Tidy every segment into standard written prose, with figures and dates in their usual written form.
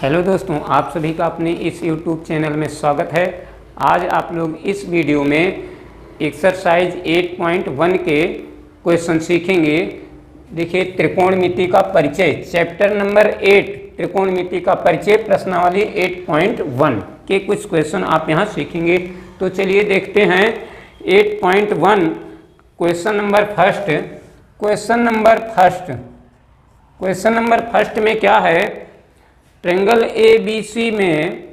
Hello दोस्तों, आप सभी का अपने इस YouTube चैनल में स्वागत है। आज आप लोग इस वीडियो में एक्सरसाइज 8.1 के क्वेश्चन सीखेंगे। देखिए, त्रिकोणमिति का परिचय, चैप्टर नंबर 8 त्रिकोणमिति का परिचय, प्रश्नावली 8.1 के कुछ क्वेश्चन आप यहाँ सीखेंगे। तो चलिए देखते हैं 8.1 question number first. Question number first में क्या है? ट्रायंगल ABC में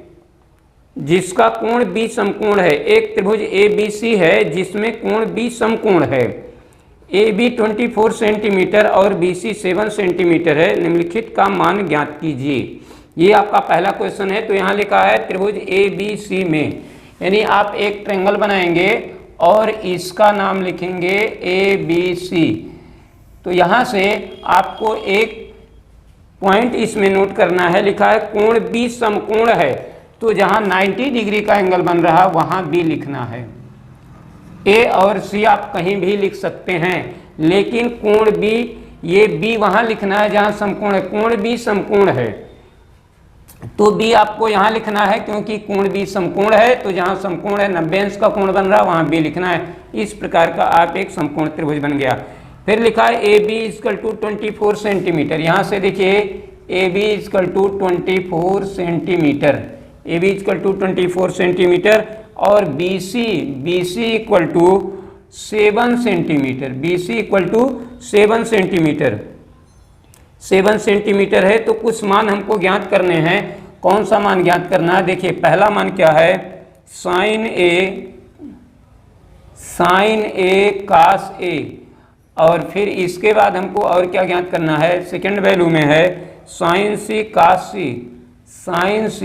जिसका कोण B समकोण है, एक त्रिभुज ABC है जिसमें कोण B समकोण है। AB 24 सेंटीमीटर और BC 7 सेंटीमीटर है। निम्नलिखित का मान ज्ञात कीजिए। ये आपका पहला क्वेश्चन है। तो यहाँ लिखा है त्रिभुज ABC में, यानी आप एक ट्रायंगल बनाएंगे और इसका नाम लिखेंगे ABC। तो यहाँ से आपको एक पॉइंट इसमें नोट करना है। लिखा है कोण B समकोण है, तो जहां 90 डिग्री का एंगल बन रहा वहां B लिखना है। A और C आप कहीं भी लिख सकते हैं, लेकिन कोण B, ये B वहां लिखना है जहां समकोण है। कोण B समकोण है तो B आपको यहां लिखना है, क्योंकि कोण B समकोण है तो जहां समकोण है 90 अंश का कोण बन रहा वहां B लिखना है। इस प्रकार का आप एक समकोण त्रिभुज बन गया। फिर लिखा है AB = 24 सेंटीमीटर। यहाँ से देखिए AB = 24 सेंटीमीटर, AB = 24 सेंटीमीटर और BC = 7 centimetre, BC = 7 centimetre. 7 centimetre है तो कुछ मान हमको ज्ञात करने हैं। कौन सा मान ज्ञात करना है? देखिए, पहला मान क्या है? Sine A cos A। और फिर इसके बाद हमको और क्या ज्ञात करना है? सेकंड वैल्यू में है साइन C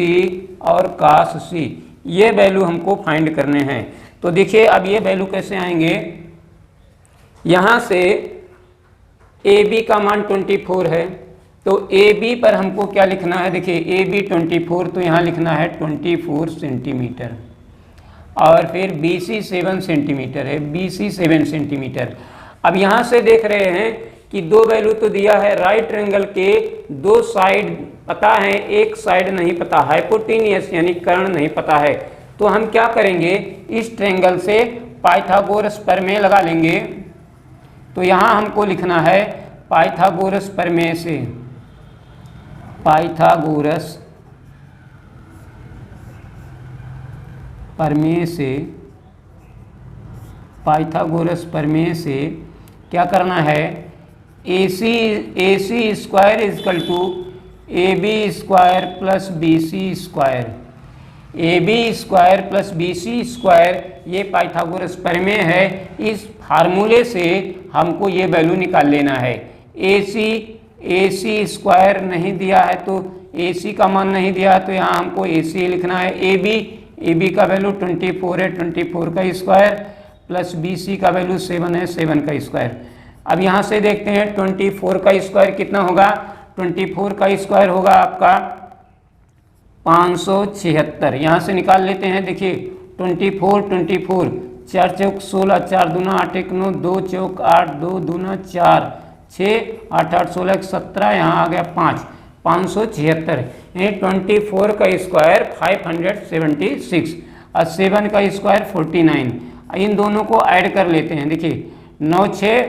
और cos C। ये वैल्यू हमको फाइंड करने हैं। तो देखिए, अब ये वैल्यू कैसे आएंगे? यहाँ से AB का मान 24 है, तो AB पर हमको क्या लिखना है? देखिए, AB 24, तो यहाँ लिखना है 24 सेंटीमीटर। और फिर BC 7 सेंटीमीटर है, BC 7 सेंटीमीटर। अब यहाँ से देख रहे हैं कि दो वैल्यू तो दिया है। राइट ट्रायंगल के दो साइड पता है, एक साइड नहीं पता, हाइपोटेनियस यानी कर्ण नहीं पता है। तो हम क्या करेंगे? इस ट्रायंगल से पाइथागोरस प्रमेय लगा लेंगे। तो यहाँ हमको लिखना है पाइथागोरस प्रमेय से, पाइथागोरस प्रमेय से क्या करना है? AC square = AB square plus BC square, AB square plus BC square, ये पाइथागोरस प्रमेय है। इस फार्मूले से हमको ये वैल्यू निकाल लेना है। AC स्क्वायर नहीं दिया है, तो AC का मान नहीं दिया है, तो यहाँ हमको AC लिखना है। AB का वैल्यू 24 है, 24 का स्क्वायर प्लस BC का वैल्यू 7 है, 7 का स्क्वायर। अब यहाँ से देखते हैं 24 का स्क्वायर कितना होगा? 24 का स्क्वायर होगा आपका 576। यहाँ से निकाल लेते हैं। देखिए 24 4 चौक 16, 4 दूना 8 1 9, 2 चौक 8, 2 दूना 4, 6 8 8 16 17, यहाँ आ गया 576। यानी 24 का स्क्वायर 576 और 7 का स्क्वायर 49। इन दोनों को ऐड कर लेते हैं। देखिए 9 6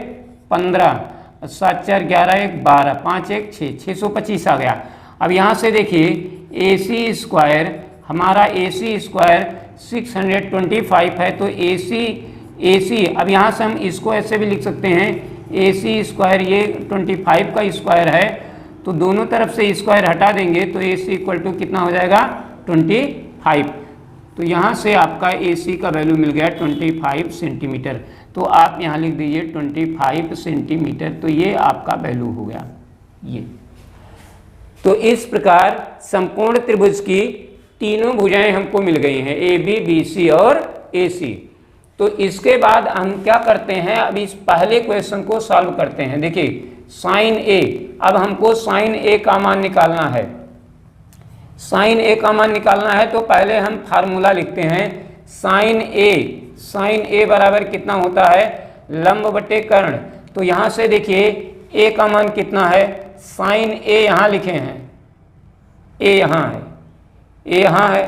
15, 7 4 11 1 12, 5 1 6, 625 आ गया। अब यहाँ से देखिए AC स्क्वायर, हमारा AC स्क्वायर 625 है, तो AC अब यहाँ से हम इसको ऐसे भी लिख सकते हैं। AC स्क्वायर ये 25 का स्क्वायर है, तो दोनों तरफ से स्क्वायर हटा देंगे तो AC = कितना हो जाएगा? 25। तो यहाँ से आपका AC का वैल्यू मिल गया 25 सेंटीमीटर। तो आप यहाँ लिख दीजिए 25 सेंटीमीटर। तो ये आपका वैल्यू हो गया ये। तो इस प्रकार समकोण त्रिभुज की तीनों भुजाएं हमको मिल गई हैं, AB BC और AC। तो इसके बाद हम क्या करते हैं? अब इस पहले क्वेश्चन को सॉल्व करते हैं। देखिए साइन A, अब हमको साइन A का मान निकालना है। साइन A का मान निकालना है तो पहले हम फार्मूला लिखते हैं। साइन A बराबर कितना होता है? लंब बटे कर्ण। तो यहाँ से देखिए A का मान कितना है? साइन A यहाँ लिखे हैं ए यहाँ है, ए यहाँ है,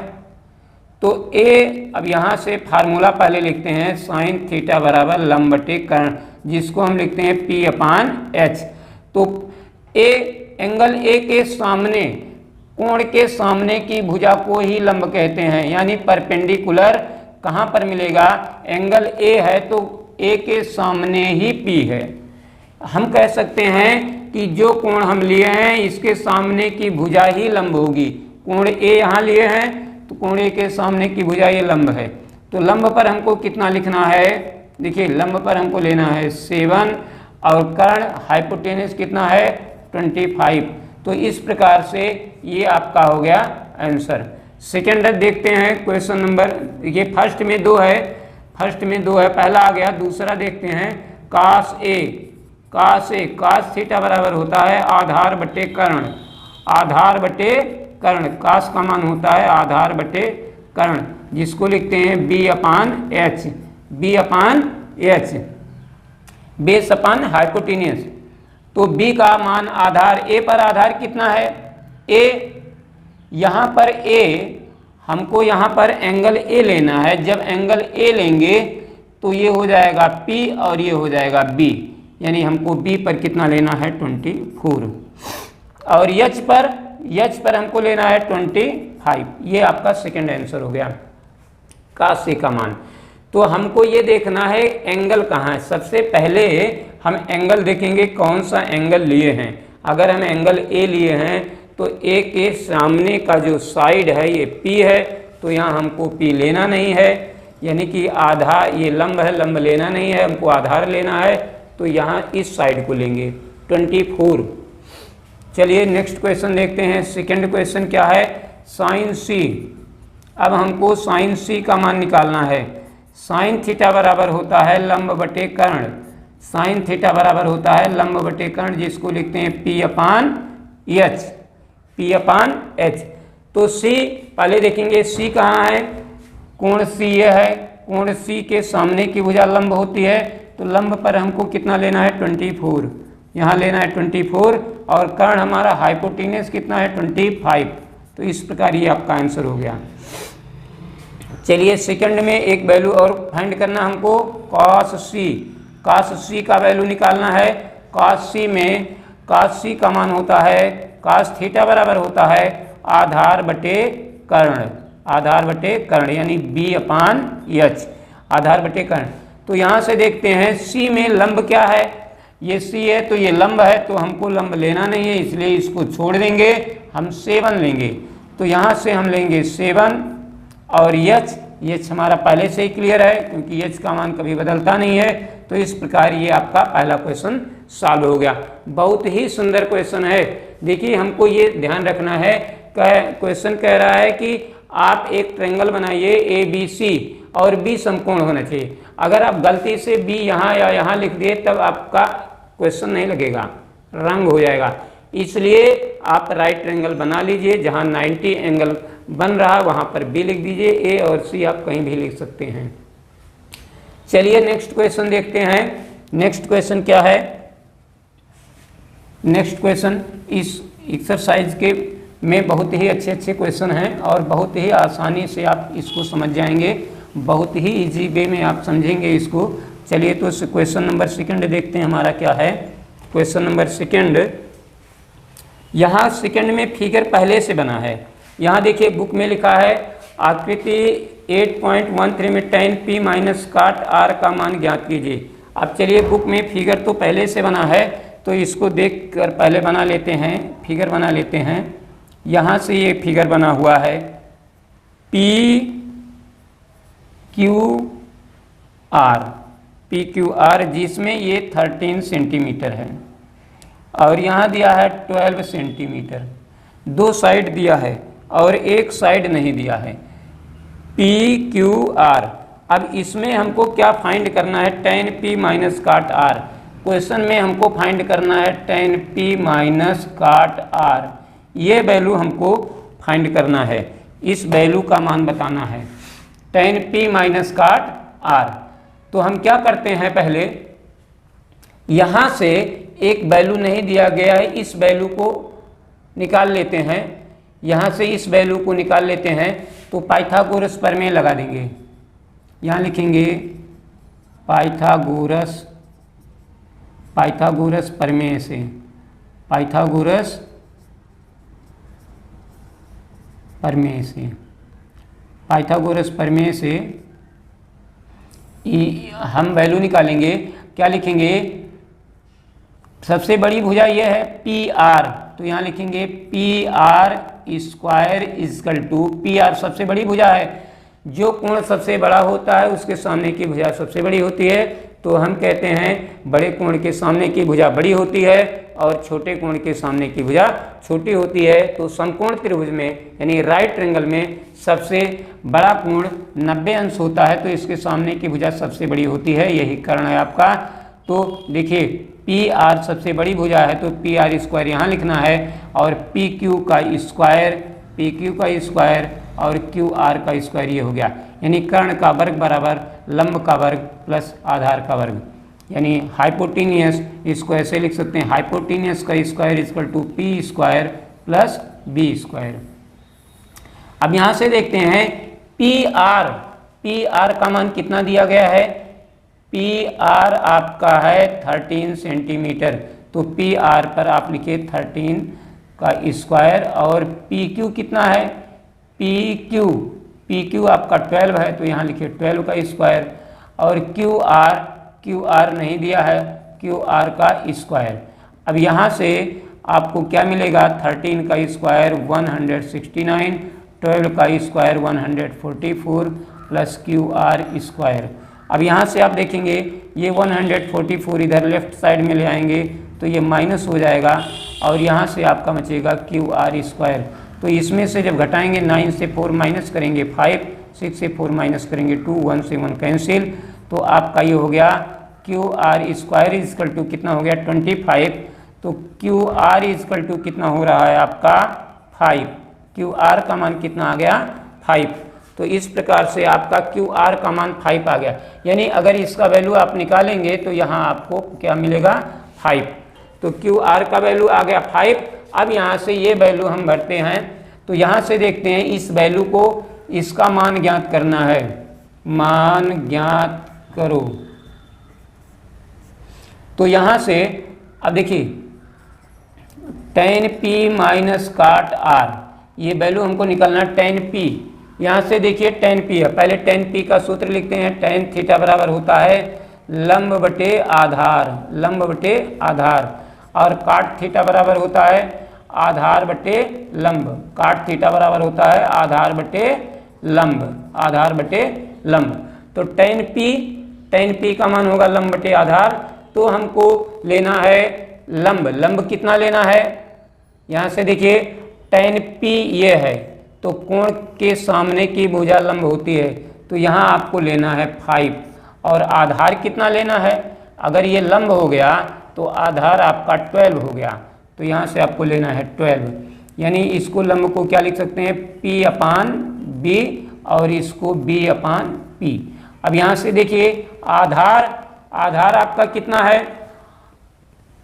तो ए, अब यहाँ से फार्मूला पहले लिखते हैं, साइन थीटा बराबर लंब बटे कर्ण, जिसको हम लिखते हैं P अपान H। तो ए, एंगल ए के सामने, कोण के सामने की भुजा को ही लंब कहते हैं, यानी परपेंडिकुलर कहाँ पर मिलेगा, एंगल ए है तो ए के सामने ही P है। हम कह सकते हैं कि जो कोण हम लिए हैं इसके सामने की भुजा ही लंब होगी। कोण ए यहाँ लिए हैं तो कोण ए के सामने की भुजा ये लंब है। तो लंब पर हमको कितना लिखना है, देखिए लंब पर हमको लेना है 7 और कर्ण हाइपोटेनस कितना है 25। तो इस प्रकार से ये आपका हो गया आंसर। सेकेंड देखते हैं क्वेश्चन नंबर, ये फर्स्ट में 2 है, पहला आ गया। दूसरा देखते हैं, कास ए, कास थीटा बराबर होता है आधार बटे कर्ण, आधार बटे कर्ण, कास का मान होता है आधार बटे कर्ण, जिसको लिखते हैं B अपान H, B अपान H, बेस अपान हाइपोटेन्यूज। तो B का मान आधार, A पर आधार कितना है A, यहाँ पर A, हमको यहाँ पर एंगल A लेना है। जब एंगल A लेंगे तो ये हो जाएगा P और ये हो जाएगा B, यानी हमको B पर कितना लेना है 24 और H पर हमको लेना है 25। ये आपका सेकंड आंसर हो गया का C का मान। तो हमको ये देखना है एंगल कहाँ है। सबसे पहले हम एंगल देखेंगे कौन सा एंगल लिए हैं। अगर हम एंगल A लिए हैं तो A के सामने का जो साइड है ये P है, तो यहाँ हमको P लेना नहीं है, यानी कि आधार, ये लंब है, लंब लेना नहीं है, हमको आधार लेना है, तो यहाँ इस साइड को लेंगे 24। चलिए नेक्स्ट क्वेश्चन देखते हैं। सेकंड क्वेश्चन क्या है, साइन C। अब हमको साइन C का मान निकालना है। साइन थीटा बराबर होता है लंब बटे कर्ण, साइन थीटा बराबर होता है लंब बटे कर्ण, जिसको लिखते हैं P अपान H, P अपान H। तो C पहले देखेंगे C कहाँ है, कोण C ये है, कोण C के सामने की भुजा लंब होती है, तो लंब पर हमको कितना लेना है 24, यहाँ लेना है 24 और कर्ण हमारा हाइपोटेनस कितना है 25। तो इस प्रकार ये आपका आंसर हो गया। चलिए सेकंड में एक वैल्यू और फाइंड करना हमको, cos C, cos C का वैल्यू निकालना है। cos C में cos C का मान होता है, cos थीटा बराबर होता है आधार बटे कर्ण, आधार बटे कर्ण, यानी B अपान H, आधार बटे कर्ण। तो यहाँ से देखते हैं C में लंब क्या है, ये C है तो ये लंब है, तो हमको लंब लेना नहीं है, इसलिए इसको छोड़ देंगे, हम 7 लेंगे। तो यहाँ से हम लेंगे 7 और H हमारा पहले से ही क्लियर है क्योंकि H का मान कभी बदलता नहीं है। तो इस प्रकार ये आपका पहला क्वेश्चन सॉल्व हो गया। बहुत ही सुंदर क्वेश्चन है। देखिए हमको ये ध्यान रखना है, क्वेश्चन कह रहा है कि आप एक ट्रायंगल बनाइए ABC और B समकोण होना चाहिए। अगर आप गलती से B यहाँ या यहाँ लिख दिए तब आपका क्वेश्चन नहीं लगेगा, रंग हो जाएगा। इसलिए आप राइट ट्रायंगल बना लीजिए, जहाँ 90 एंगल बन रहा है वहाँ पर B लिख दीजिए, A और C आप कहीं भी लिख सकते हैं। चलिए नेक्स्ट क्वेश्चन देखते हैं। नेक्स्ट क्वेश्चन क्या है, नेक्स्ट क्वेश्चन इस एक्सरसाइज के में बहुत ही अच्छे अच्छे क्वेश्चन हैं और बहुत ही आसानी से आप इसको समझ जाएंगे, बहुत ही इजी वे में आप समझेंगे इसको। चलिए तो क्वेश्चन नंबर सेकंड देखते हैं हमारा क्या है। क्वेश्चन नंबर सेकंड, यहाँ सेकंड में फिगर पहले से बना है। यहाँ देखिए बुक में लिखा है आकृति 8.13 में tan P माइनस काट R का मान ज्ञात कीजिए। अब चलिए बुक में फिगर तो पहले से बना है तो इसको देख कर पहले बना लेते हैं, फिगर बना लेते हैं। यहाँ से ये फिगर बना हुआ है PQR, जिसमें ये 13 सेंटीमीटर है और यहाँ दिया है 12 सेंटीमीटर। दो साइड दिया है और एक साइड नहीं दिया है। PQR, अब इसमें हमको क्या फाइंड करना है, tan P माइनस काट R। क्वेश्चन में हमको फाइंड करना है tan P माइनस काट R, ये वैल्यू हमको फाइंड करना है, इस वैल्यू का मान बताना है tan P माइनस काट R। तो हम क्या करते हैं, पहले यहाँ से एक वैल्यू नहीं दिया गया है, इस वैल्यू को निकाल लेते हैं। यहाँ से इस वैल्यू को निकाल लेते हैं तो पाइथागोरस प्रमेय लगा देंगे। यहाँ लिखेंगे पाइथागोरस प्रमेय से, पाइथागोरस प्रमेय से हम वैल्यू निकालेंगे। क्या लिखेंगे? सबसे बड़ी भुजा यह है पी आर, तो यहाँ लिखेंगे P R square equal to, P R सबसे बड़ी भुजा है, जो कोण सबसे बड़ा होता है उसके सामने की भुजा सबसे बड़ी होती है, तो हम कहते हैं बड़े कोण के सामने की भुजा बड़ी होती है और छोटे कोण के सामने की भुजा छोटी होती है। तो समकोण त्रिभुज में यानी राइट ट्रायंगल में सबसे बड़ा कोण 90 अंश होता है, तो इसके सामने की भुजा सबसे बड़ी होती है, यही कारण है आपका। तो देखिए पी आर सबसे बड़ी भुजा है तो पी आर स्क्वायर यहाँ लिखना है, और पी क्यू का स्क्वायर और क्यू आर का स्क्वायर ये हो गया, यानी कर्ण का वर्ग बराबर लंब का वर्ग प्लस आधार का वर्ग, यानी हाइपोटेनियस, इसको ऐसे लिख सकते हैं हाइपोटेनियस का square equal to P square plus B square. अब यहाँ से देखते हैं पी आर का मान कितना दिया गया है? पी आर आपका है 13 सेंटीमीटर, तो पी आर पर आप लिखिए 13 का स्क्वायर, और पी क्यू कितना है? पी क्यू आपका 12 है, तो यहाँ लिखिए 12 का स्क्वायर, और क्यू आर नहीं दिया है, क्यू आर का स्क्वायर। अब यहाँ से आपको क्या मिलेगा? 13 का स्क्वायर 169, 12 का square 144 plus Q R square. अब यहाँ से आप देखेंगे ये 144 इधर लेफ्ट साइड में ले आएंगे तो ये माइनस हो जाएगा, और यहाँ से आपका बचेगा क्यू आर स्क्वायर। तो इसमें से जब घटाएंगे 9 से 4 माइनस करेंगे 5, 6 से 4 माइनस करेंगे 2, 1 से 1 कैंसिल, तो आपका ये हो गया Q R square equal to कितना हो गया? 25। तो क्यू आर इजकल टू कितना हो रहा है आपका? 5। क्यू आर का मान कितना आ गया? 5। तो इस प्रकार से आपका क्यू आर का मान 5 आ गया, यानी अगर इसका वैल्यू आप निकालेंगे तो यहाँ आपको क्या मिलेगा? 5। तो क्यू आर का वैल्यू आ गया 5। अब यहाँ से ये वैल्यू हम भरते हैं, तो यहाँ से देखते हैं इस वैल्यू को, इसका मान ज्ञात करना है, मान ज्ञात करो। तो यहाँ से अब देखिए tan p माइनस काट r, ये वैल्यू हमको निकालना है tan p। यहाँ से देखिए tan p है, पहले tan p का सूत्र लिखते हैं, tan थीटा बराबर होता है लंब बटे आधार, और काट थीटा बराबर होता है आधार बटे लंब, काट थीटा बराबर होता है आधार बटे लंब। तो tan p का मान होगा लंब बटे आधार, तो हमको लेना है लंब कितना लेना है? यहाँ से देखिए tan p ये है, तो कोण के सामने की भुजा लंब होती है, तो यहाँ आपको लेना है 5, और आधार कितना लेना है? अगर ये लंब हो गया तो आधार आपका 12 हो गया, तो यहाँ से आपको लेना है 12, यानी इसको लंब को क्या लिख सकते हैं? p अपान b, और इसको b अपान p। अब यहाँ से देखिए आधार आपका कितना है?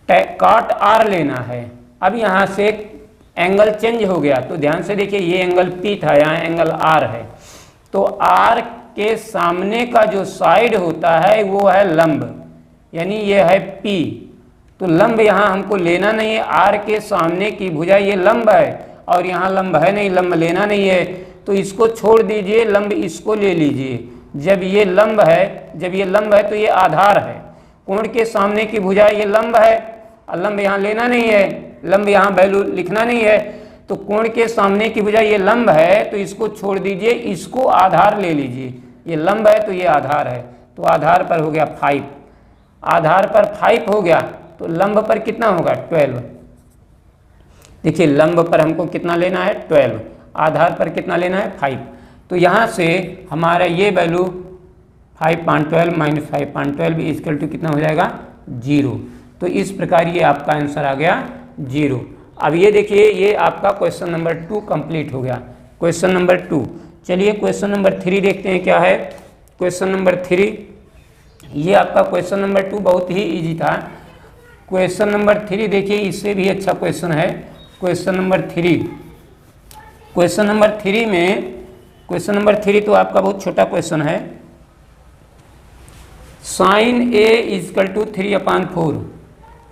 काट r लेना है। अब यहाँ से एंगल चेंज हो गया, तो ध्यान से देखिए ये एंगल P था, यहाँ एंगल R है, तो R के सामने का जो साइड होता है वो है लंब, यानी ये है P। तो लंब यहाँ हमको लेना नहीं है, R के सामने की भुजा ये लंब है, और यहाँ लंब है नहीं, लंब लेना नहीं है, तो इसको छोड़ दीजिए, लंब इसको ले लीजिए। जब ये लंब है तो ये आधार है, कोण के सामने की भुजा ये लंब है, और लंब यहाँ लेना नहीं है, लंब यहाँ वैल्यू लिखना नहीं है, तो कोण के सामने की भुजा ये लंब है, तो इसको छोड़ दीजिए, इसको आधार ले लीजिए। ये लंब है तो ये आधार है, तो आधार पर हो गया 5, आधार पर 5 हो गया, तो लंब पर कितना होगा? 12। देखिए लंब पर हमको कितना लेना है? 12, आधार पर कितना लेना है? 5। तो यहाँ से हमारा ये वैल्यू 5/12 माइनस 5/12 इक्वल टू कितना हो जाएगा? 0। तो इस प्रकार ये आपका आंसर आ गया 0। अब ये देखिए ये आपका क्वेश्चन नंबर 2 कंप्लीट हो गया। क्वेश्चन नंबर 2, चलिए क्वेश्चन नंबर 3 देखते हैं क्या है। क्वेश्चन नंबर 3, ये आपका क्वेश्चन नंबर 2 बहुत ही इजी था। क्वेश्चन नंबर 3 देखिए इससे भी अच्छा क्वेश्चन है। क्वेश्चन नंबर 3 क्वेश्चन नंबर 3 में, क्वेश्चन नंबर 3 तो आपका बहुत छोटा क्वेश्चन है। Sine A equal to 3/4,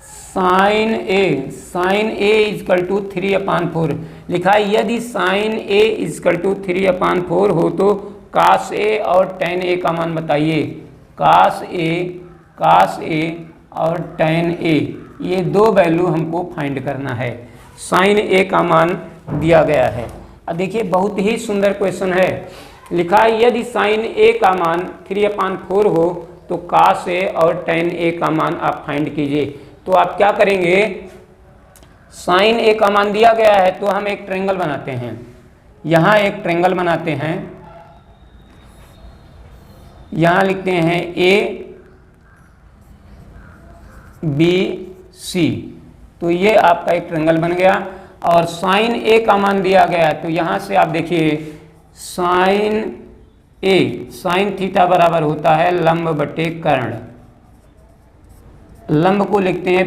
sine A equal to 3/4 लिखा है। यदि साइन ए इजकल टू 3/4 हो तो कास ए और टेन ए का मान बताइए। कास ए और टेन ए, ये दो वैल्यू हमको फाइंड करना है। साइन ए का मान दिया गया है। अब देखिए बहुत ही सुंदर क्वेश्चन है। लिखा है यदि साइन ए का मान 3/4 हो तो कास ए और टेन ए का मान आप फाइंड कीजिए। तो आप क्या करेंगे, साइन ए का मान दिया गया है तो हम एक ट्रायंगल बनाते हैं। यहाँ एक ट्रायंगल बनाते हैं, यहाँ लिखते हैं ए बी सी, तो ये आपका एक ट्रायंगल बन गया। और साइन ए का मान दिया गया है तो यहाँ से आप देखिए साइन ए, साइन थीटा बराबर होता है लंब बटे कर्ण। लंब को लिखते हैं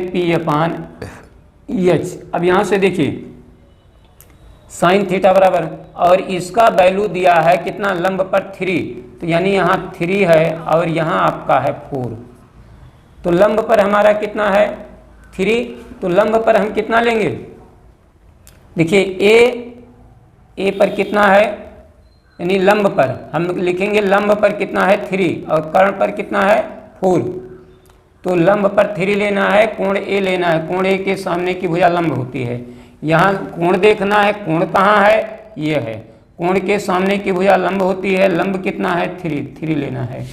P/H। अब यहाँ से देखिए साइन थीटा बराबर, और इसका वैल्यू दिया है कितना, लंब पर 3, तो यानी यहाँ 3 है और यहाँ आपका है 4। तो लंब पर हमारा कितना है 3, तो लंब पर हम कितना लेंगे, देखिए ए पर कितना है, यानी लंब पर हम लिखेंगे लंब पर कितना है 3 और कर्ण पर कितना है 4। तो लंब पर 3 लेना है, कोण ए लेना है, कोण ए के सामने की भुजा लंब होती है। यहाँ कोण देखना है, कोण कहाँ है, ये है, कोण के सामने की भुजा लंब होती है, लंब कितना है 3 लेना है।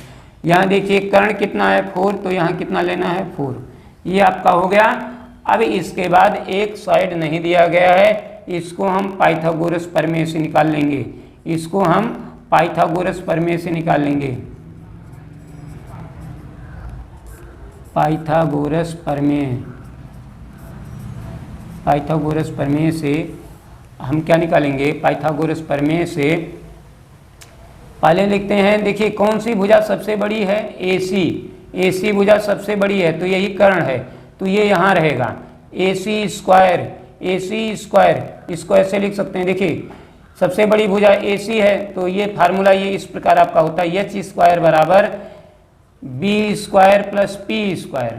यहाँ देखिए कर्ण कितना है 4, तो यहाँ कितना लेना है 4। ये आपका हो गया। अब इसके बाद एक साइड नहीं दिया गया है, इसको हम पाइथागोरस प्रमेय से निकाल लेंगे। इसको हम पाइथागोरस प्रमेय से निकाल लेंगे। पाइथागोरस प्रमेय से हम क्या निकालेंगे, पाइथागोरस प्रमेय से पहले लिखते हैं, देखिए कौन सी भुजा सबसे बड़ी है, AC भुजा सबसे बड़ी है तो यही कर्ण है, तो ये यहाँ रहेगा AC स्क्वायर। इसको ऐसे लिख सकते हैं, देखिए सबसे बड़ी भुजा AC है तो ये फार्मूला ये इस प्रकार आपका होता है H स्क्वायर बराबर B square plus P square.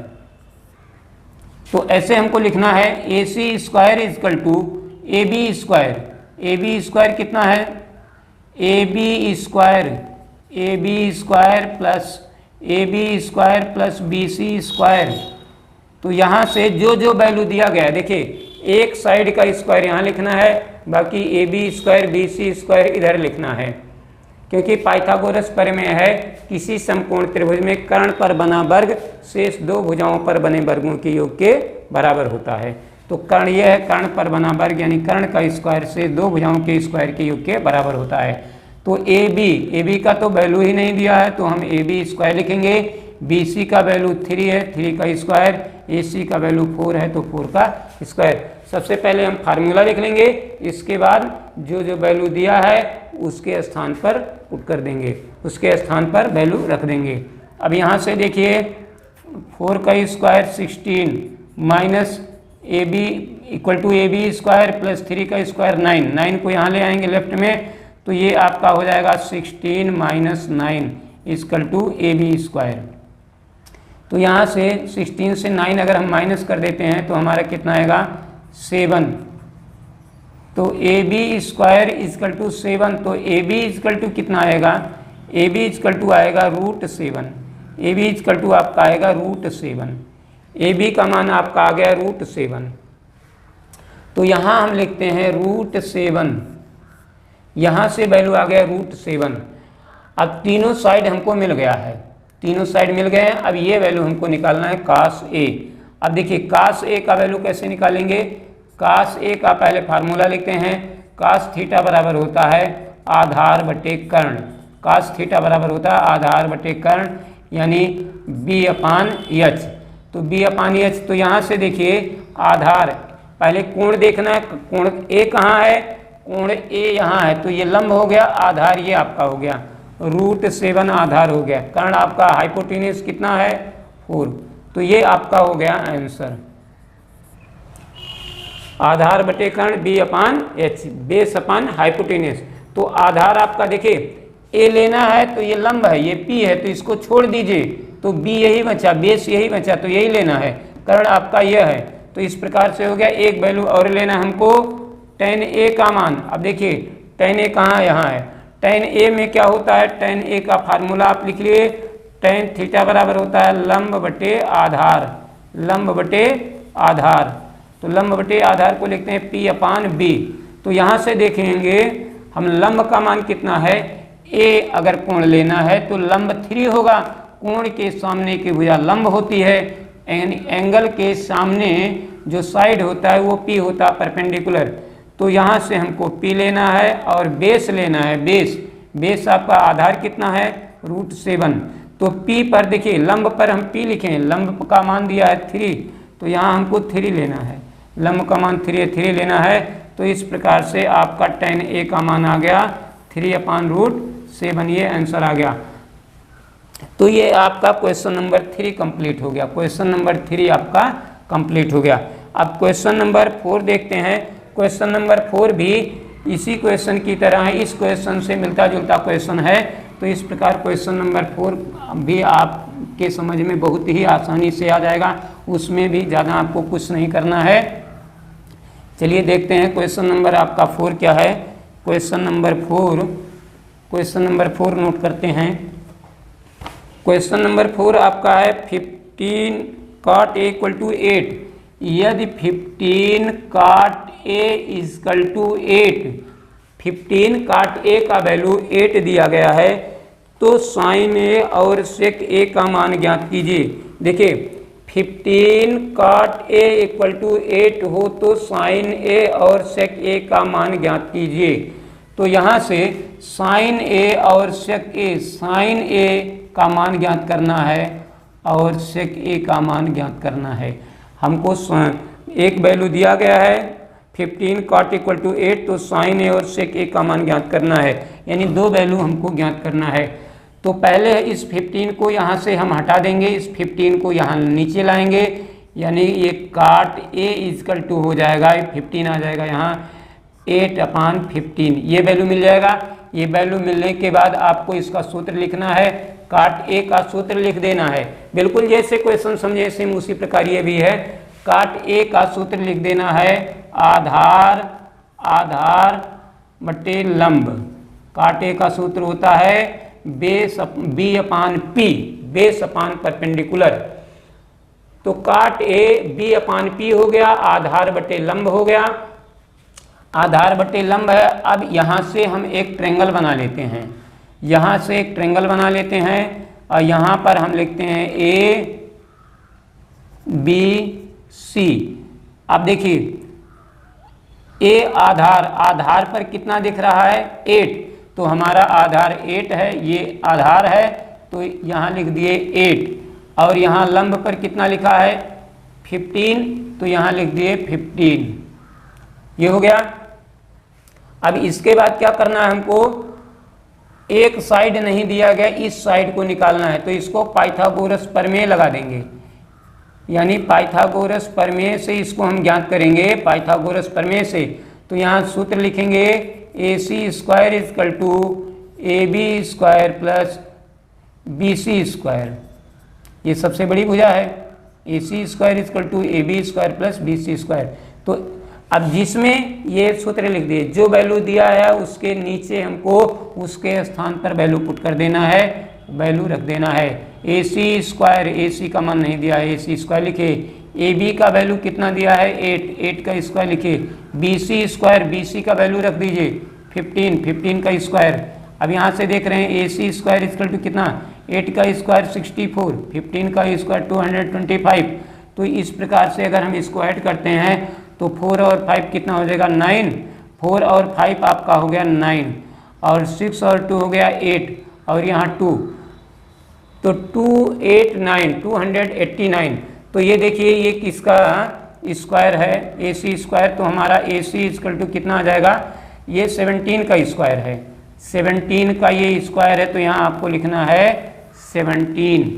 तो ऐसे हमको लिखना है AC square equal to AB square कितना है, AB square plus BC square. तो यहाँ से जो जो वैल्यू दिया गया है, देखिए एक साइड का स्क्वायर यहाँ लिखना है, बाकी AB स्क्वायर BC स्क्वायर इधर लिखना है, क्योंकि पाइथागोरस प्रमेय है किसी समकोण त्रिभुज में कर्ण पर बना वर्ग शेष दो भुजाओं पर बने वर्गों के योग के बराबर होता है। तो कर्ण यह है, कर्ण पर बना वर्ग यानी कर्ण का स्क्वायर से दो भुजाओं के स्क्वायर के योग के बराबर होता है। तो AB का तो वैल्यू ही नहीं दिया है तो हम AB स्क्वायर लिखेंगे। BC का वैल्यू 3 है, 3 का स्क्वायर, AC का वैल्यू 4 है तो 4 का स्क्वायर। सबसे पहले हम फार्मूला लिख लेंगे, इसके बाद जो जो वैल्यू दिया है उसके स्थान पर पुट कर देंगे, उसके स्थान पर वैल्यू रख देंगे। अब यहाँ से देखिए 4 का square 16 minus AB equal to AB square plus 3 का स्क्वायर 9 को यहाँ ले आएंगे लेफ्ट में, तो ये आपका हो जाएगा 16 minus 9 equal to AB square. तो यहाँ से 16 से 9 अगर हम माइनस कर देते हैं तो हमारा कितना आएगा 7। तो AB स्क्वायर इक्वल टू 7, तो AB इक्वल टू कितना आएगा, AB इक्वल टू आएगा √7। AB इक्वल टू आपका आएगा √7। AB का मान आपका आ गया √7। तो यहाँ हम लिखते हैं √7, यहाँ से वैल्यू आ गया √7। अब तीनों साइड हमको मिल गया है, तीनों साइड मिल गए हैं। अब ये वैल्यू हमको निकालना है कास A। अब देखिए कास A का वैल्यू कैसे निकालेंगे, कास A का पहले फार्मूला लिखते हैं, कास थीटा बराबर होता है आधार बटे कर्ण। कास थीटा बराबर होता है आधार बटे कर्ण यानी B/H। तो B/H, तो यहाँ से देखिए आधार, पहले कोण देखना है, कोण A कहाँ है, कोण A यहाँ है, तो ये लंब हो गया, आधार ये आपका हो गया √7 आधार हो गया। कर्ण आपका हाइपोटेन्यूस कितना है 4, तो ये आपका हो गया आंसर। आधार बटे कर्ण बी अपान एच, बेस अपान हाइपोटेनियस। तो आधार आपका देखिए ए लेना है तो ये लंब है, ये पी है, तो इसको छोड़ दीजिए तो बी यही बचा, बेस यही बचा, तो यही लेना है। कर्ण आपका यह है, तो इस प्रकार से हो गया। एक वैल्यू और लेना हमको tan ए का मान। अब देखिए tan ए कहाँ, यहाँ है। tan ए में क्या होता है, tan ए का फार्मूला आप लिख लिए, tan थीटा बराबर होता है लंब बटे आधार, लंब बटे आधार। तो लंब बटे आधार को लिखते हैं P अपान बी। तो यहाँ से देखेंगे हम लंब का मान कितना है, ए अगर कोण लेना है तो लंब 3 होगा। कोण के सामने की भुजा लंब होती है, एंगल के सामने जो साइड होता है वो P होता है परपेंडिकुलर। तो यहाँ से हमको P लेना है और बेस लेना है, बेस। बेस आपका आधार कितना है, √7। तो P पर देखिए लंब पर हम P लिखें, लंब का मान दिया है 3, तो यहाँ हमको 3 लेना है, लंब का मान 3 लेना है। तो इस प्रकार से आपका tan ए का मान आ गया 3/√7, ये आंसर आ गया। तो ये आपका क्वेश्चन नंबर 3 कंप्लीट हो गया, क्वेश्चन नंबर 3 आपका कंप्लीट हो गया। अब क्वेश्चन नंबर 4 देखते हैं। क्वेश्चन नंबर 4 भी इसी क्वेश्चन की तरह है, इस क्वेश्चन से मिलता जुलता क्वेश्चन है। तो इस प्रकार क्वेश्चन नंबर 4 भी आपके समझ में बहुत ही आसानी से आ जाएगा, उसमें भी ज़्यादा आपको कुछ नहीं करना है। चलिए देखते हैं क्वेश्चन नंबर आपका 4 क्या है। क्वेश्चन नंबर 4 नोट करते हैं। क्वेश्चन नंबर 4 आपका है 15 cot A = 8। यदि 15 cot A = 8, 15 cot A का वैल्यू 8 दिया गया है, तो sin A और sec A का मान ज्ञात कीजिए। देखिए 15 cot A = 8 हो तो sin A और sec A का मान ज्ञात कीजिए। तो यहाँ से sin A और sec A, sin A का मान ज्ञात करना है और sec A का मान ज्ञात करना है। हमको एक वैल्यू दिया गया है 15 cot = 8, तो sin A और sec A का मान ज्ञात करना है, यानी 2 वैल्यू हमको ज्ञात करना है। तो पहले इस 15 को यहाँ से हम हटा देंगे, इस 15 को यहाँ नीचे लाएंगे, यानी ये cot A = हो जाएगा, 15 आ जाएगा यहाँ 8/15, ये वैल्यू मिल जाएगा। ये वैल्यू मिलने के बाद आपको इसका सूत्र लिखना है, cot A का सूत्र लिख देना है। बिल्कुल जैसे क्वेश्चन समझे सेम उसी प्रकार ये भी है। cot A का सूत्र लिख देना है आधार बटे लंब। cot A का सूत्र होता है base B/P, base upon perpendicular. तो cot A B/P हो गया, आधार बटे लंब हो गया, आधार बटे लंब है। अब यहाँ से हम एक ट्रेंगल बना लेते हैं, यहाँ से एक ट्रेंगल बना लेते हैं और यहाँ पर हम लिखते हैं ABC। अब देखिए A आधार पर कितना दिख रहा है, 8, तो हमारा आधार 8 है, ये आधार है, तो यहाँ लिख दिए 8। और यहाँ लंब पर कितना लिखा है 15, तो यहाँ लिख दिए 15, ये हो गया। अब इसके बाद क्या करना है हमको, एक साइड नहीं दिया गया, इस साइड को निकालना है, तो इसको पाइथागोरस प्रमेय लगा देंगे, यानी पाइथागोरस प्रमेय से इसको हम ज्ञात करेंगे, पाइथागोरस प्रमेय से। तो यहाँ सूत्र लिखेंगे AC² = AB² + BC², ये सबसे बड़ी भुजा है, AC² = AB² + BC²। तो अब जिसमें ये सूत्र लिख दिए, जो वैल्यू दिया है उसके नीचे हमको उसके स्थान पर वैल्यू पुट कर देना है, वैल्यू रख देना है। AC², AC का मान नहीं दिया है, AC² लिखे। AB का वैल्यू कितना दिया है 8 का स्क्वायर लिखे। BC² BC का वैल्यू रख दीजिए 15 का स्क्वायर। अब यहाँ से देख रहे हैं AC² = कितना, 8 का स्क्वायर 64, 15 का स्क्वायर 225। तो इस प्रकार से अगर हम इसको ऐड करते हैं तो 4 और 5 कितना हो जाएगा 9, 4 और 5 आपका हो गया 9, और 6 और 2 हो गया 8, और यहाँ 2, तो 289 तो ये देखिए ये किसका स्क्वायर है, AC²। तो हमारा AC = कितना आ जाएगा, ये 17 का स्क्वायर है, 17 का ये स्क्वायर है, तो यहाँ आपको लिखना है 17।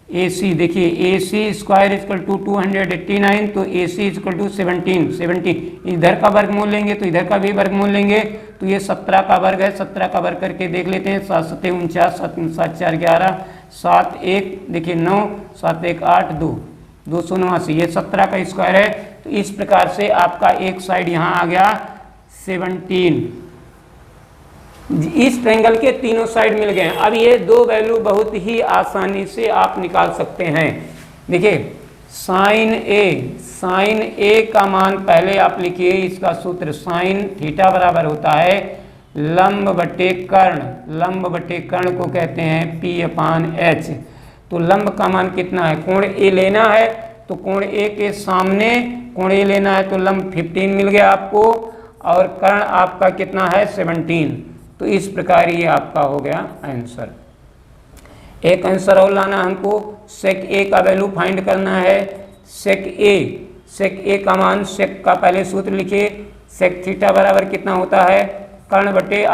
ए सी देखिए ए सी स्क्वायर इजकल टू 289, तो ए सी इजकल टू 17 इधर का वर्गमूल लेंगे तो इधर का भी वर्गमूल लेंगे, तो ये 17 का वर्ग है। 17 का वर्ग करके देख लेते हैं, 7 7 49, 7 7 4 11, 7 1 देखिए 9, 7 1 8 2 289, ये 17 का स्क्वायर है। तो इस प्रकार से आपका एक साइड यहाँ आ गया 17। इस ट्रायंगल के तीनों साइड मिल गए। अब ये दो वैल्यू बहुत ही आसानी से आप निकाल सकते हैं। देखिए साइन ए का मान पहले आप लिखिए, इसका सूत्र साइन थीटा बराबर होता है लंब बटे कर्ण को कहते हैं P/H। तो लंब का मान कितना है, कोण ए लेना है तो कोण ए के सामने कोण ए लेना है, तो लंब 15 मिल गया आपको, और कर्ण आपका कितना है 17। तो इस प्रकार ये आपका हो गया आंसर। एक आंसर और लाना हमको, सेक ए का वैल्यू फाइंड करना है। सेक ए का मान, सेक का पहले सूत्र लिखिए, सेक थीटा बराबर कितना होता है कर्ण बटे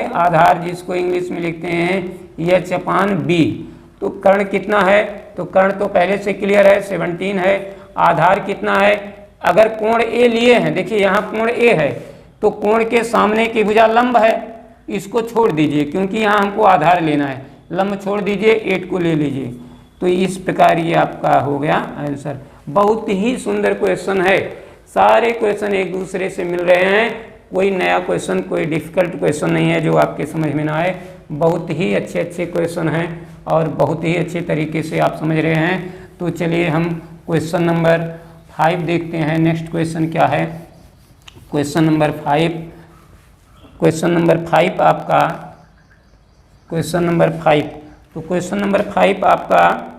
आधार, जिसको इंग्लिश में लिखते हैं H/B। तो कर्ण कितना है, तो कर्ण तो पहले से क्लियर है 17 है। आधार कितना है, अगर कोण ए लिए हैं, देखिए यहाँ कोण ए है तो कोण के सामने की भुजा लंब है, इसको छोड़ दीजिए क्योंकि यहाँ हमको आधार लेना है, लंब छोड़ दीजिए 8 को ले लीजिए। तो इस प्रकार ये आपका हो गया आंसर। बहुत ही सुंदर क्वेश्चन है, सारे क्वेश्चन एक दूसरे से मिल रहे हैं, कोई नया क्वेश्चन कोई डिफिकल्ट क्वेश्चन नहीं है जो आपके समझ में ना आए। बहुत ही अच्छे क्वेश्चन हैं और बहुत ही अच्छे तरीके से आप समझ रहे हैं। तो चलिए हम क्वेश्चन नंबर 5 देखते हैं। नेक्स्ट क्वेश्चन क्या है, क्वेश्चन नंबर 5 आपका क्वेश्चन नंबर 5। तो क्वेश्चन नंबर 5 आपका,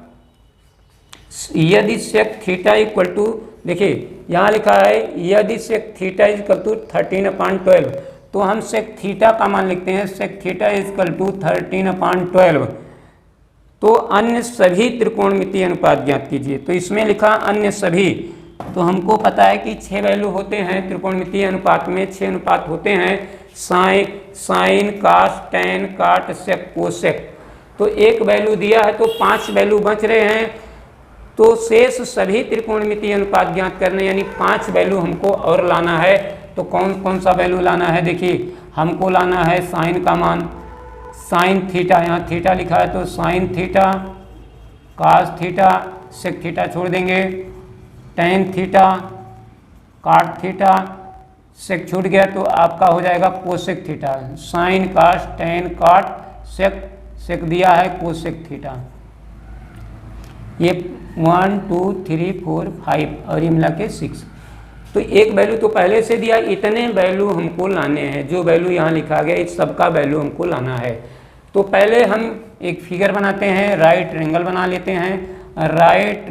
यदि सेक थीटा इक्वल टू, देखिए यहाँ लिखा है यदि सेक थीटा इक्वल टू 13/12, तो हम सेक थीटा का मान लिखते हैं, सेक थीटा इक्वल टू 13/12। तो अन्य सभी त्रिकोणमितीय अनुपात ज्ञात कीजिए। तो इसमें लिखा अन्य सभी, तो हमको पता है कि 6 वैल्यू होते हैं त्रिकोणमितीय अनुपात में, 6 अनुपात होते हैं, साइन कास टैन काट सेक कोसेक। तो एक वैल्यू दिया है तो 5 वैल्यू बच रहे हैं, तो शेष सभी त्रिकोणमितीय अनुपात ज्ञात करने, यानी 5 वैल्यू हमको और लाना है। तो कौन कौन सा वैल्यू लाना है, देखिए हमको लाना है साइन का मान, साइन थीटा, यहाँ थीटा लिखा है तो sine theta, cos theta, sec theta छोड़ देंगे, tan theta, cot theta, sec छूट गया तो आपका हो जाएगा cosec theta. Sine cos tan cot sec, सेक दिया है कोसेक थीटा। ये 1 2 3 4 5 और ये मिला के 6। तो एक वैल्यू तो पहले से दिया, इतने वैल्यू हमको लाने हैं, जो वैल्यू यहाँ लिखा गया इस सबका वैल्यू हमको लाना है। तो पहले हम एक फिगर बनाते हैं, राइट ट्रायंगल बना लेते हैं। राइट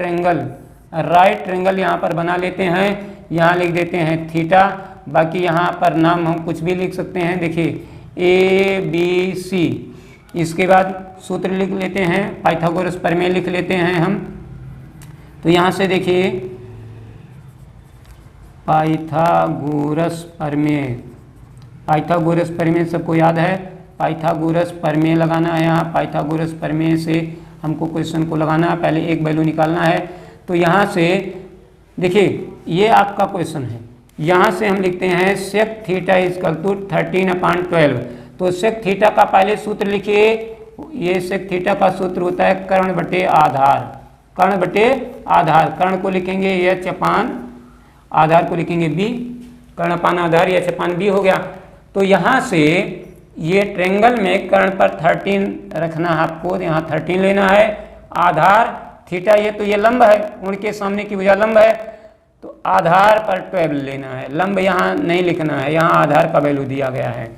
ट्रायंगल यहाँ पर बना लेते हैं, यहाँ लिख देते हैं थीटा, बाकी यहाँ पर नाम हम कुछ भी लिख सकते हैं। देखिए ABC, इसके बाद सूत्र लिख लेते हैं, पाइथागोरस प्रमेय लिख लेते हैं हम। तो यहाँ से देखिए पाइथागोरस प्रमेय सबको याद है, पाइथागोरस प्रमेय लगाना है यहाँ। पाइथागोरस प्रमेय से हमको क्वेश्चन को लगाना है, पहले एक वैल्यू निकालना है। तो यहाँ से देखिए ये आपका क्वेश्चन है, यहाँ से हम लिखते हैं सेक थीटा इक्वल टू 13/12। तो सेक थीटा का पहले सूत्र लिखिए, ये सेक थीटा का सूत्र होता है कर्ण बटे आधार, कर्ण को लिखेंगे H/, आधार को लिखेंगे B, कर्ण/, आधार H/B हो गया। तो यहाँ से ये ट्रायंगल में कर्ण पर 13 रखना है आपको, यहाँ 13 लेना है, आधार थीटा, ये तो ये लंब है, उनके सामने की भुजा लंब है, तो आधार पर 12 लेना है, लंब यहाँ नहीं लिखना है, यहाँ आधार का वैल्यू दिया गया है।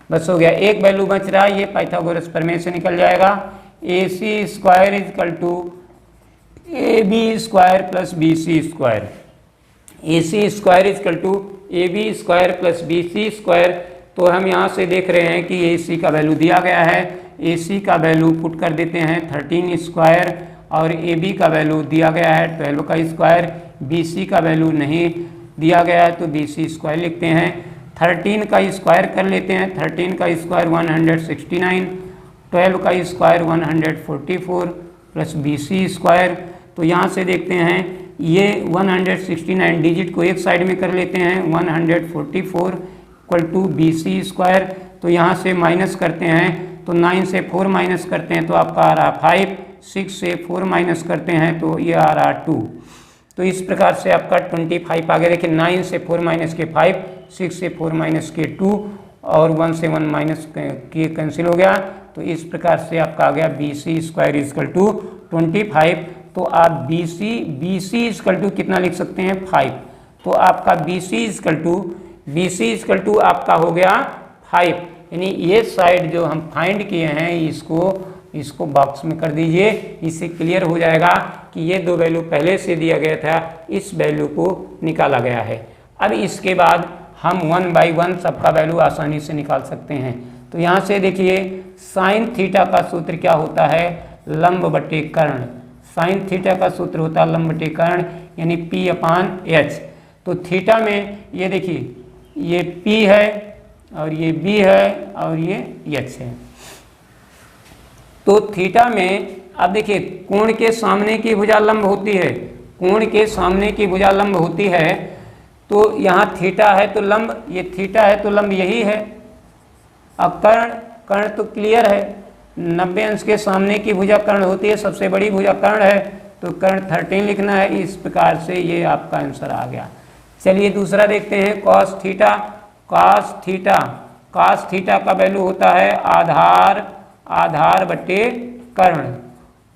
बस हो गया, एक वैल्यू बच रहा है, ये पाइथागोरस प्रमेय से निकल जाएगा। AC square equal to AB square plus BC square, AC square equal to AB square plus BC square. तो हम यहाँ से देख रहे हैं कि AC का वैल्यू दिया गया है, AC का वैल्यू पुट कर देते हैं 13 स्क्वायर, और AB का वैल्यू दिया गया है 12 का स्क्वायर, BC का वैल्यू नहीं दिया गया है तो BC स्क्वायर लिखते हैं। 13 का स्क्वायर कर लेते हैं, 13 का स्क्वायर 169, 12 का स्क्वायर 144 प्लस BC स्क्वायर। तो यहाँ से देखते हैं ये 169 डिजिट को एक साइड में कर लेते हैं, 144 इक्वल टू BC स्क्वायर। तो यहाँ से माइनस करते हैं तो 9 से 4 माइनस करते हैं तो आपका आ रहा 5, 6 से 4 माइनस करते हैं तो ये आ रहा 2। तो इस प्रकार से आपका 25 आ गया। देखिए 9 से 4 माइनस के 5, 6 से 4 माइनस के 2 और 1 से 1 माइनस के कैंसिल हो गया। तो इस प्रकार से आपका आ गया BC स्क्वायर इजकल टू 25। तो आप BC इजकल टू कितना लिख सकते हैं 5। तो आपका BC इजकल टू आपका हो गया 5। यानी ये साइड जो हम फाइंड किए हैं इसको बॉक्स में कर दीजिए। इससे क्लियर हो जाएगा कि ये दो वैल्यू पहले से दिया गया था, इस वैल्यू को निकाला गया है। अब इसके बाद हम 1 बाई 1 सबका वैल्यू आसानी से निकाल सकते हैं। तो यहाँ से देखिए साइन थीटा का सूत्र क्या होता है, लंब बटे कर्ण। साइन थीटा का सूत्र होता है लंब बटे कर्ण यानी P/H। तो थीटा में ये देखिए ये P है और ये B है और ये H है। तो थीटा में अब देखिए कोण के सामने की भुजा लंब होती है, कोण के सामने की भुजा लंब होती है। तो यहाँ थीटा है तो लंब, ये थीटा है तो लंब यही है। अब कर्ण तो क्लियर है, 90 अंश के सामने की भुजा कर्ण होती है, सबसे बड़ी भुजा कर्ण है। तो कर्ण 13 लिखना है। इस प्रकार से ये आपका आंसर आ गया। चलिए दूसरा देखते हैं कॉस थीटा। कॉस थीटा का वैल्यू होता है आधार बटे कर्ण।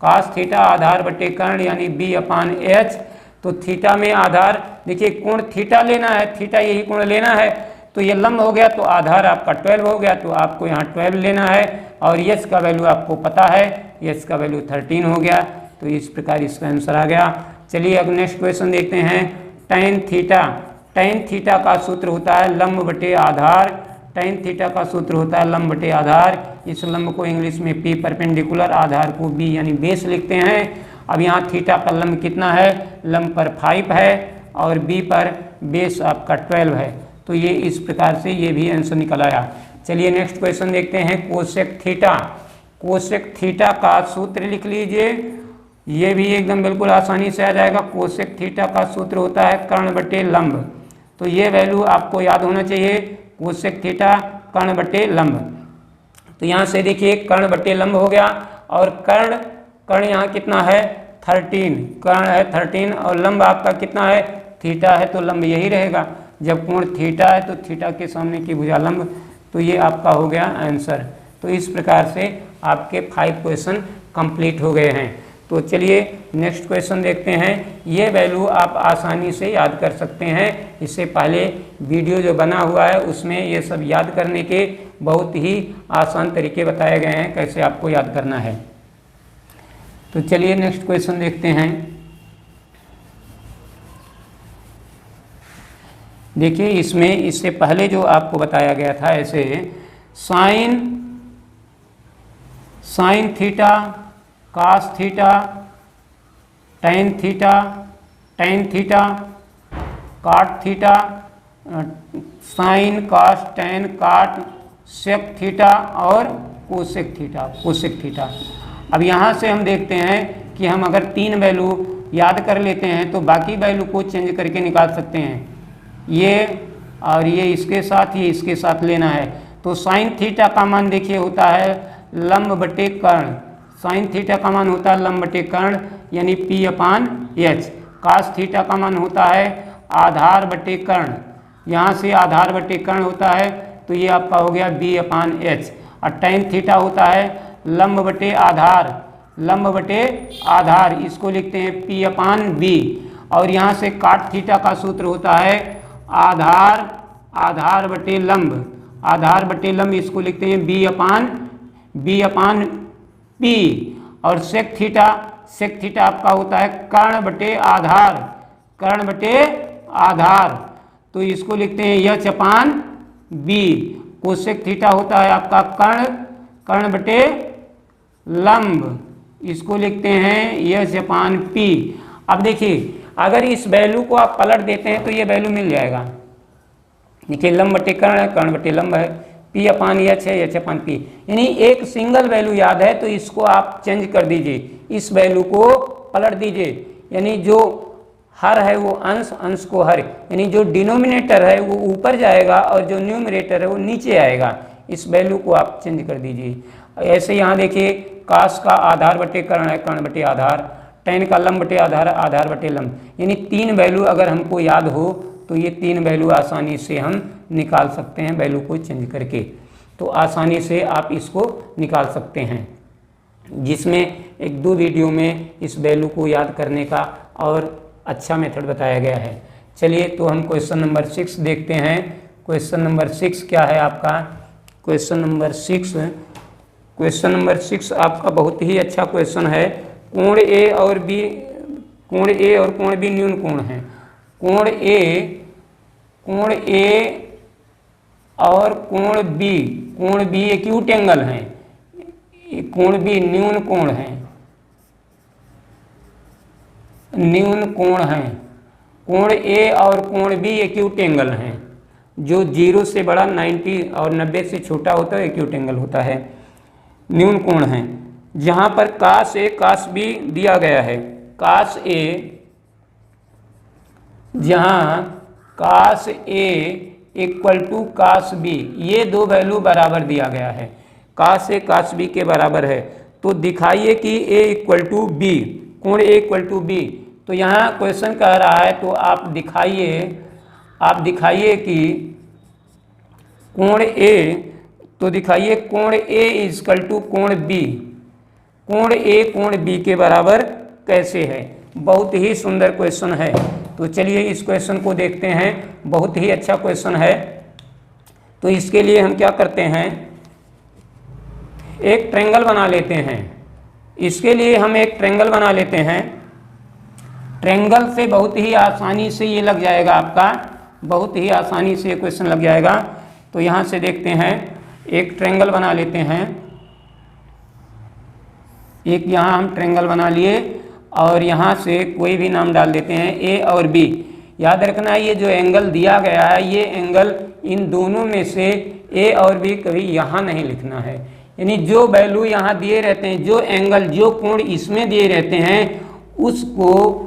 कॉस थीटा आधार बटे कर्ण यानी B/H। तो थीटा में आधार, देखिए कोण थीटा लेना है, थीटा यही कोण लेना है। तो ये लंब हो गया तो आधार आपका 12 हो गया, तो आपको यहाँ 12 लेना है। और यस का वैल्यू आपको पता है, यस का वैल्यू 13 हो गया। तो इस प्रकार इसका आंसर आ गया। चलिए अब नेक्स्ट क्वेश्चन देखते हैं tan थीटा। tan थीटा का सूत्र होता है लंब बटे आधार। tan थीटा का सूत्र होता है लंब बटे आधार। इस लंब को इंग्लिश में P परपेंडिकुलर, आधार को B यानी बेस लिखते हैं। अब यहाँ थीटा का लंब कितना है, लंब पर 5 है और B पर बेस आपका 12 है। तो ये इस प्रकार से ये भी आंसर निकल आया। चलिए नेक्स्ट क्वेश्चन देखते हैं कोसेक थीटा। कोसेक थीटा का सूत्र लिख लीजिए, ये भी एकदम बिल्कुल आसानी से आ जाएगा। कोसेक थीटा का सूत्र होता है कर्ण बटे लंब। तो ये वैल्यू आपको याद होना चाहिए, कोसेक थीटा कर्ण बटे लंब। तो यहाँ से देखिए कर्ण बटे लंब हो गया और कर्ण यहाँ कितना है 13, कर्ण है 13 और लंब आपका कितना है थीटा है, तो लंब यही रहेगा। जब कोण थीटा है तो थीटा के सामने की भुजा लंब। तो ये आपका हो गया आंसर। तो इस प्रकार से आपके 5 क्वेश्चन कंप्लीट हो गए हैं। तो चलिए नेक्स्ट क्वेश्चन देखते हैं। ये वैल्यू आप आसानी से याद कर सकते हैं। इससे पहले वीडियो जो बना हुआ है उसमें ये सब याद करने के बहुत ही आसान तरीके बताए गए हैं कैसे आपको याद करना है। तो चलिए नेक्स्ट क्वेश्चन देखते हैं। देखिए इसमें इससे पहले जो आपको बताया गया था ऐसे sine theta, cos theta, tan theta, cot theta, sine cos tan cot, sec theta और कोसेक थीटा। अब यहाँ से हम देखते हैं कि हम अगर 3 वैल्यू याद कर लेते हैं तो बाकी वैल्यू को चेंज करके निकाल सकते हैं। ये और ये इसके साथ, ये इसके साथ लेना है। तो साइन थीटा का मान देखिए होता है लंब बटे कर्ण। साइन थीटा का मान होता है लंब बटे कर्ण यानी P/H। कॉस थीटा का मान होता है आधार बटे कर्ण, यहाँ से आधार बटे कर्ण होता है तो ये आपका हो गया B/H। और tan थीटा होता है लंब बटे आधार, इसको लिखते हैं P/B। और यहाँ से काट थीटा का सूत्र होता है आधार बटे लंब, इसको लिखते हैं B/P। और सेक थीटा आपका होता है कर्ण बटे आधार, तो इसको लिखते हैं H/B। कोसेक थीटा होता है आपका कर्ण बटे लंब, इसको लिखते हैं H/P। अब देखिए अगर इस वैल्यू को आप पलट देते हैं तो ये वैल्यू मिल जाएगा। देखिए लंब बटे कर्ण है, कर्ण बटे लंब है, P/H है H/P, यानी एक सिंगल वैल्यू याद है तो इसको आप चेंज कर दीजिए, इस वैल्यू को पलट दीजिए, यानी जो हर है वो अंश, अंश को हर, यानी जो डिनोमिनेटर है वो ऊपर जाएगा और जो न्यूमरेटर है वो नीचे आएगा, इस वैल्यू को आप चेंज कर दीजिए। ऐसे यहाँ देखिए काश का आधार बटे कर्ण है, कर्ण बटे आधार, tan का लंब बटे आधार, आधार बटे लंब, यानी 3 वैल्यू अगर हमको याद हो तो ये 3 वैल्यू आसानी से हम निकाल सकते हैं वैल्यू को चेंज करके। तो आसानी से आप इसको निकाल सकते हैं, जिसमें 1-2 वीडियो में इस वैल्यू को याद करने का और अच्छा मेथड बताया गया है। चलिए तो हम क्वेश्चन नंबर 6 देखते हैं। क्वेश्चन नंबर 6 क्या है आपका? क्वेश्चन नंबर 6 आपका बहुत ही अच्छा क्वेश्चन है। कोण ए और बी, कोण ए और कोण बी न्यून कोण है। कोण ए और कोण बी एक्यूट एंगल है, कोण बी न्यून कोण है, न्यून कोण है। कोण ए और कोण बी एक्यूट एंगल हैं, जो 0 से बड़ा 90 और 90 से छोटा होता है एक्यूट एंगल होता है, न्यून कोण है। जहाँ पर कास ए कास बी दिया गया है, कास ए, जहाँ कास ए इक्वल टू कास बी, ये 2 वैल्यू बराबर दिया गया है, कास ए कास बी के बराबर है, तो दिखाइए कि ए इक्वल टू बी, कोण ए इक्वल टू बी। तो यहाँ क्वेश्चन कह रहा है तो आप दिखाइए कि कोण ए, तो दिखाइए कोण ए इक्वल टू कोण बी, कोण ए कोण बी के बराबर कैसे है। बहुत ही सुंदर क्वेश्चन है, तो चलिए इस क्वेश्चन को देखते हैं। बहुत ही अच्छा क्वेश्चन है। तो इसके लिए हम क्या करते हैं, एक ट्रायंगल बना लेते हैं। इसके लिए हम एक ट्रायंगल बना लेते हैं। ट्रायंगल से बहुत ही आसानी से ये लग जाएगा आपका, बहुत ही आसानी से क्वेश्चन लग जाएगा। तो यहाँ से देखते हैं, एक ट्रायंगल बना लेते हैं। एक यहाँ हम ट्रायंगल बना लिए और यहाँ से कोई भी नाम डाल देते हैं, ए और बी। याद रखना ये जो एंगल दिया गया है, ये एंगल इन दोनों में से ए और बी कभी यहाँ नहीं लिखना है, यानी जो वैल्यू यहाँ दिए रहते हैं, जो एंगल जो कोण इसमें दिए रहते हैं उसको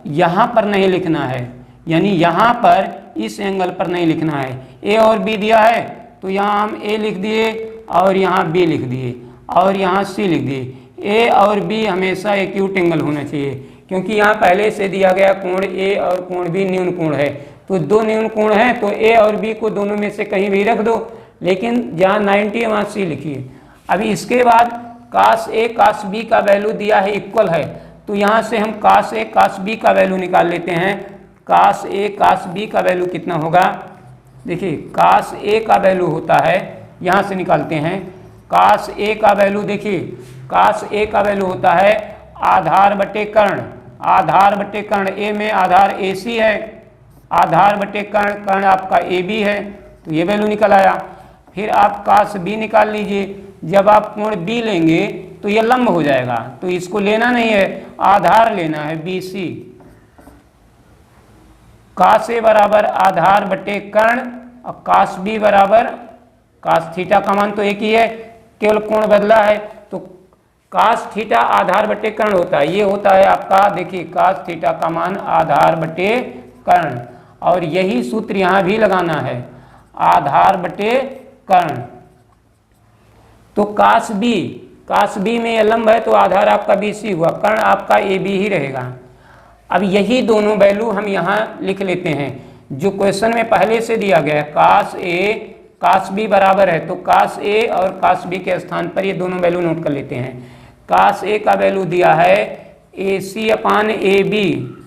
यहाँ पर नहीं लिखना है, यानी यहाँ पर इस एंगल पर नहीं लिखना है। ए और बी दिया है तो यहाँ हम ए लिख दिए और यहाँ बी लिख दिए और यहाँ सी लिख दिए। ए और बी हमेशा एक्यूट एंगल होना चाहिए, क्योंकि यहाँ पहले से दिया गया कोण ए और कोण बी न्यून कोण है, तो 2 न्यून कोण है, तो ए और बी को दोनों में से कहीं भी रख दो, लेकिन जहाँ 90 है वहाँ सी लिखिए। अभी इसके बाद कास ए कास बी का वैल्यू दिया है इक्वल है, तो यहाँ से हम कास ए कास बी का वैल्यू निकाल लेते हैं। कास ए कास बी का वैल्यू कितना होगा, देखिए कास ए का वैल्यू होता है, यहाँ से निकालते हैं। कास ए का वैल्यू देखिए, कास ए का वैल्यू होता है आधार बटे कर्ण, आधार बटे कर्ण, ए में आधार ए सी है, आधार बटे कर्ण, कर्ण आपका ए बी है, तो ये वैल्यू निकल आया। फिर आप कास बी निकाल लीजिए। जब आप कोण बी लेंगे तो ये लंब हो जाएगा, तो इसको लेना नहीं है, आधार लेना है बी सी। कास ए बराबर आधार बटे कर्ण और कास बी बराबर, कास थीटा का मान तो एक ही है, केवल कोण बदला है, तो कास थीटा आधार बटे कर्ण होता है। ये होता है आपका, देखिए कास थीटा का मान आधार बटे कर्ण, और यही सूत्र यहाँ भी लगाना है, आधार बटे कर्ण। तो कास बी में ये लंब है तो आधार आपका बी सी हुआ, कर्ण आपका ए बी ही रहेगा। अब यही दोनों वैल्यू हम यहाँ लिख लेते हैं, जो क्वेश्चन में पहले से दिया गया है, कास ए कास बी बराबर है, तो कास ए और कास बी के स्थान पर ये दोनों वैल्यू नोट कर लेते हैं। कास ए का वैल्यू दिया है ए सी अपान ए बी,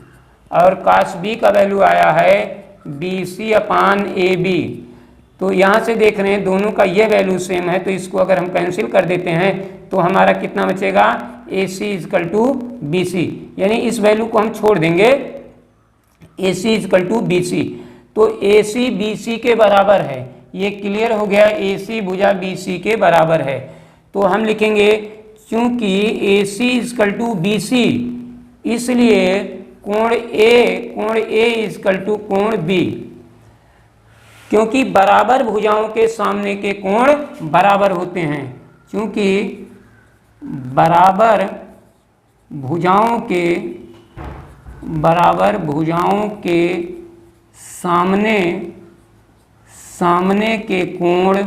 और कास बी का वैल्यू आया है B C upon A B. तो यहाँ से देख रहे हैं दोनों का ये वैल्यू सेम है, तो इसको अगर हम कैंसिल कर देते हैं तो हमारा कितना बचेगा, ए सी इजकल टू बी सी, यानी इस वैल्यू को हम छोड़ देंगे, ए सी इजकल टू बी सी। तो ए सी बी सी के बराबर है, ये क्लियर हो गया, ए सी भुजा बी सी के बराबर है। तो हम लिखेंगे चूंकि ए सी इजकल टू बी सी, इसलिए कोण ए इजकल टू कोण बी, क्योंकि बराबर भुजाओं के सामने के कोण बराबर होते हैं, क्योंकि बराबर भुजाओं के सामने के कोण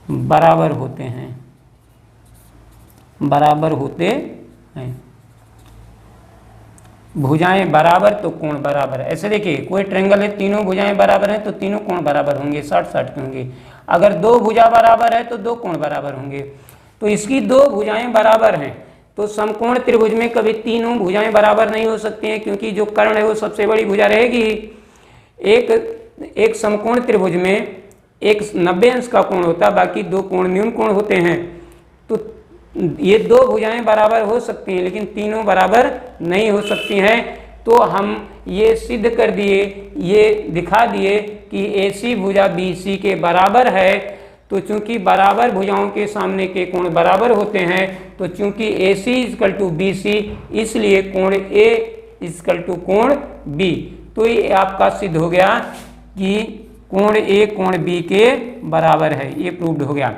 बराबर होते हैं, भुजाएं बराबर तो कोण बराबर। ऐसे देखिए कोई ट्रायंगल है, तीनों भुजाएं बराबर हैं तो तीनों कोण बराबर होंगे, 60-60 के होंगे। अगर दो भुजा बराबर है तो दो कोण बराबर होंगे। तो इसकी दो भुजाएं बराबर हैं, तो समकोण त्रिभुज में कभी तीनों भुजाएं बराबर नहीं हो सकती हैं, क्योंकि जो कर्ण है वो सबसे बड़ी भुजा रहेगी। एक समकोण त्रिभुज में एक 90 अंश का कोण होता है, बाकी दो कोण न्यून कोण होते हैं। तो ये दो भुजाएं बराबर हो सकती हैं, लेकिन तीनों बराबर नहीं हो सकती हैं। तो हम ये सिद्ध कर दिए, ये दिखा दिए कि AC भुजा BC के बराबर है। तो चूंकि बराबर भुजाओं के सामने के कोण बराबर होते हैं, तो चूंकि AC = BC, इसलिए कोण A = कोण B। तो ये आपका सिद्ध हो गया कि कोण A कोण B के बराबर है, ये प्रूव्ड हो गया।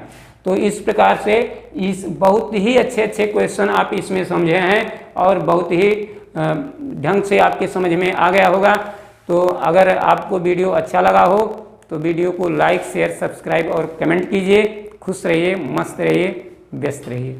तो इस प्रकार से इस बहुत ही अच्छे क्वेश्चन आप इसमें समझे हैं और बहुत ही ढंग से आपके समझ में आ गया होगा। तो अगर आपको वीडियो अच्छा लगा हो तो वीडियो को लाइक, शेयर, सब्सक्राइब और कमेंट कीजिए। खुश रहिए, मस्त रहिए, व्यस्त रहिए।